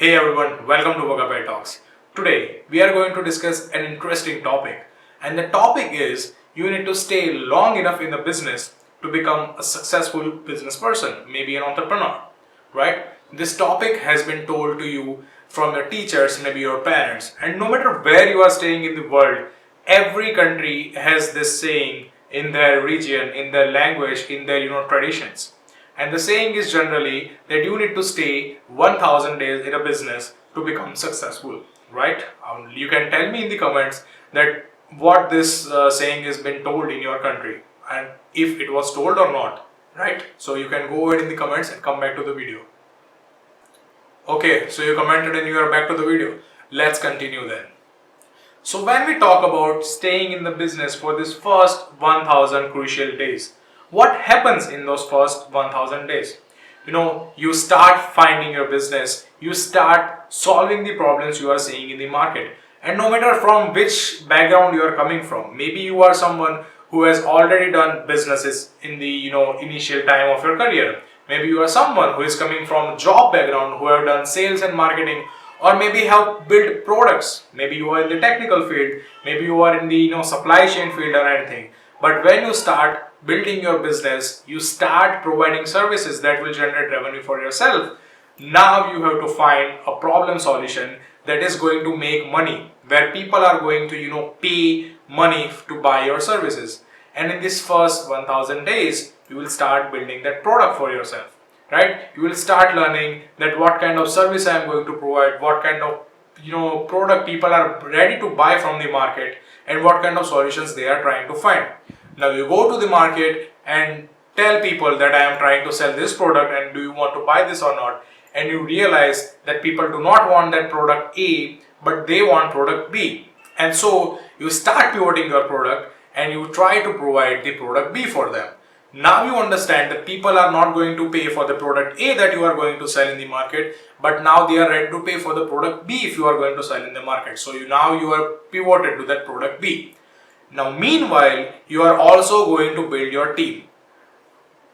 Hey everyone, welcome to BhagabhaiTalks. Today we are going to discuss an interesting topic, and the topic is you need to stay long enough in the business to become a successful business person, maybe an entrepreneur, right? This topic has been told to you from your teachers, maybe your parents, and no matter where you are staying in the world, every country has this saying in their region, in their language, in their traditions. And the saying is generally that you need to stay 1000 days in a business to become successful, right? You can tell me in the comments that what this saying has been told in your country and if it was told or not, right? So you can go ahead in the comments and come back to the video. Okay, so you commented and you are back to the video. Let's continue then. So when we talk about staying in the business for this first 1000 crucial days, what happens in those first 1000 days? You start finding your business, you start solving the problems you are seeing in the market. And no matter from which background you are coming from, maybe you are someone who has already done businesses in the initial time of your career. Maybe you are someone who is coming from a job background, who have done sales and marketing, or maybe have built products. Maybe you are in the technical field, maybe you are in the supply chain field or anything. But when you start building your business, you start providing services that will generate revenue for yourself. Now you have to find a problem solution that is going to make money, where people are going to pay money to buy your services. And in this first 1000 days, you will start building that product for yourself, right? You will start learning that what kind of service I am going to provide, what kind of product people are ready to buy from the market, and what kind of solutions they are trying to find. Now you go to the market and tell people that I am trying to sell this product and do you want to buy this or not, and you realize that people do not want that product A but they want product B, and so you start pivoting your product and you try to provide the product B for them. Now you understand that people are not going to pay for the product A that you are going to sell in the market, but now they are ready to pay for the product B if you are going to sell in the market. So now you are pivoted to that product B. Now meanwhile, you are also going to build your team.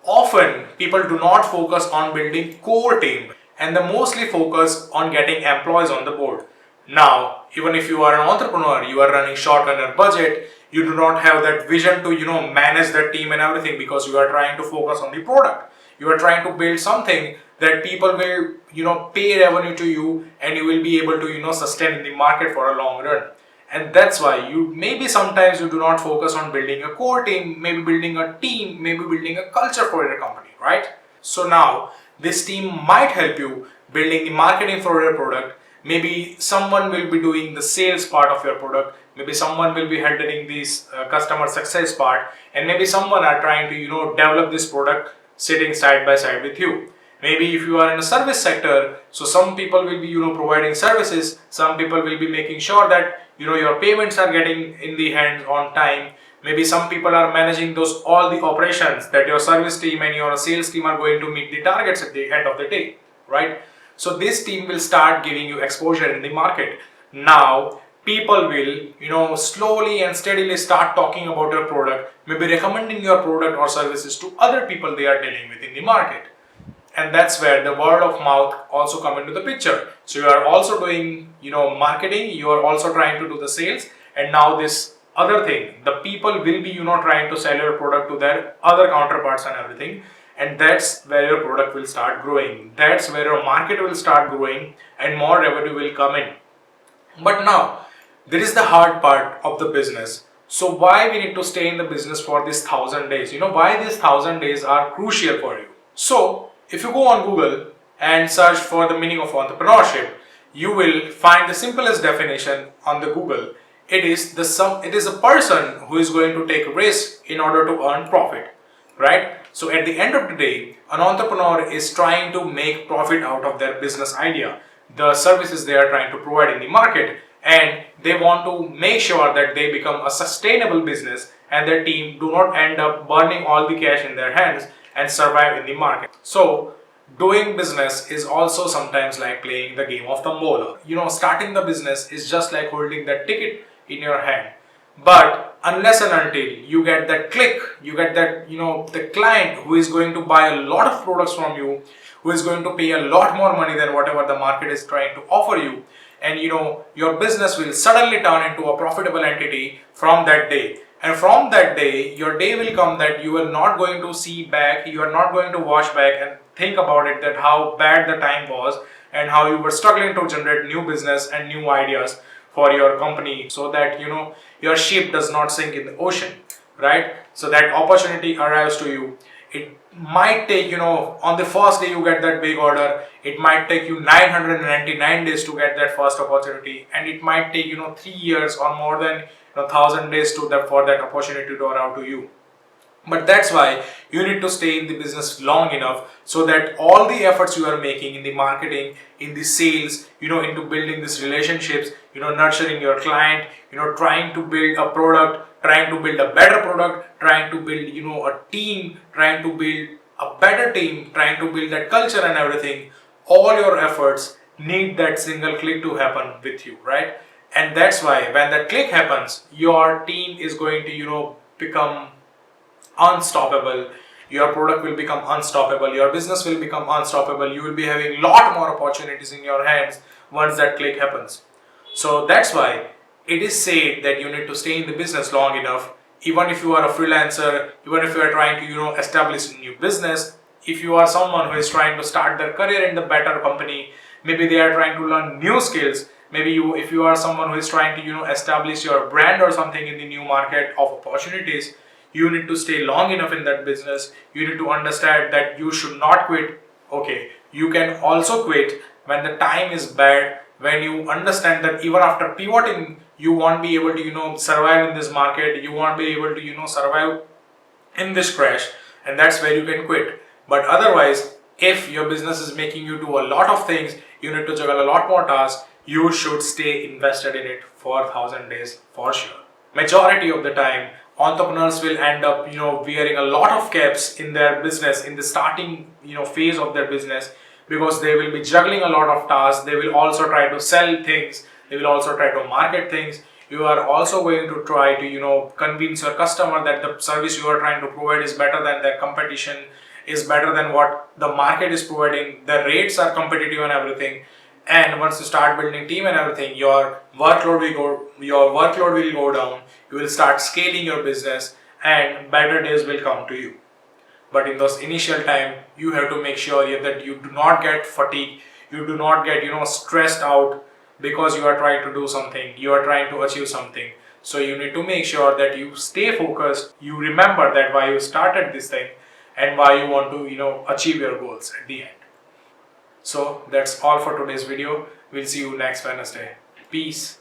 Often people do not focus on building core team and they mostly focus on getting employees on the board. Now, even if you are an entrepreneur, you are running short on your budget, you do not have that vision to manage that team and everything because you are trying to focus on the product. You are trying to build something that people will pay revenue to you and you will be able to sustain in the market for a long run. And that's why maybe sometimes you do not focus on building a core team, maybe building a team, maybe building a culture for your company, right? So now this team might help you building the marketing for your product. Maybe someone will be doing the sales part of your product. Maybe someone will be handling this customer success part, and maybe someone are trying to develop this product sitting side by side with you. Maybe if you are in a service sector, so some people will be providing services, some people will be making sure that your payments are getting in the hands on time. Maybe some people are managing all the operations that your service team and your sales team are going to meet the targets at the end of the day, right? So this team will start giving you exposure in the market. Now people will slowly and steadily start talking about your product, maybe recommending your product or services to other people they are dealing with in the market. And that's where the word of mouth also come into the picture. So you are also doing marketing, you are also trying to do the sales, and now this other thing, the people will be trying to sell your product to their other counterparts and everything. And that's where your product will start growing. That's where your market will start growing and more revenue will come in. But now, there is the hard part of the business. So why we need to stay in the business for these 1000 days? Why these 1000 days are crucial for you. So if you go on Google and search for the meaning of entrepreneurship, you will find the simplest definition on the Google. It is a person who is going to take risk in order to earn profit, right? So at the end of the day, an entrepreneur is trying to make profit out of their business idea, the services they are trying to provide in the market, and they want to make sure that they become a sustainable business and their team do not end up burning all the cash in their hands and survive in the market. So doing business is also sometimes like playing the game of tombola. Starting the business is just like holding that ticket in your hand. But unless and until you get that click, you get that, the client who is going to buy a lot of products from you, who is going to pay a lot more money than whatever the market is trying to offer you, and your business will suddenly turn into a profitable entity from that day. And from that day, your day will come that you are not going to see back, you are not going to watch back and think about it, that how bad the time was and how you were struggling to generate new business and new ideas for your company, so that your ship does not sink in the ocean, right? So that opportunity arrives to you. It might take, on the first day you get that big order, it might take you 999 days to get that first opportunity, and it might take 3 years or more than 1,000 days for that opportunity to arrive to you. But that's why you need to stay in the business long enough, so that all the efforts you are making in the marketing, in the sales, into building these relationships, nurturing your client, trying to build a product, trying to build a better product, trying to build, a team, trying to build a better team, trying to build that culture and everything, all your efforts need that single click to happen with you, right? And that's why when that click happens, your team is going to, become unstoppable. Your product will become unstoppable, your business will become unstoppable, you will be having a lot more opportunities in your hands once that click happens. So that's why it is said that you need to stay in the business long enough. Even if you are a freelancer, even if you are trying to establish a new business, if you are someone who is trying to start their career in the better company, maybe they are trying to learn new skills, maybe if you are someone who is trying to establish your brand or something in the new market of opportunities, you need to stay long enough in that business. You need to understand that you should not quit. Okay, you can also quit when the time is bad, when you understand that even after pivoting you won't be able to survive in this market, you won't be able to survive in this crash, and that's where you can quit. But otherwise, if your business is making you do a lot of things, you need to juggle a lot more tasks, you should stay invested in it for 1,000 days for sure. Majority of the time, entrepreneurs will end up wearing a lot of caps in their business in the starting phase of their business, because they will be juggling a lot of tasks. They will also try to sell things, they will also try to market things. You are also going to try to convince your customer that the service you are trying to provide is better than their competition, is better than what the market is providing, the rates are competitive and everything. And once you start building team and everything, your workload will go down, you will start scaling your business, and better days will come to you. But in those initial time, you have to make sure that you do not get fatigued, you do not get stressed out, because you are trying to do something, you are trying to achieve something. So you need to make sure that you stay focused, you remember that why you started this thing and why you want to achieve your goals at the end. So that's all for today's video. We'll see you next Wednesday. Peace.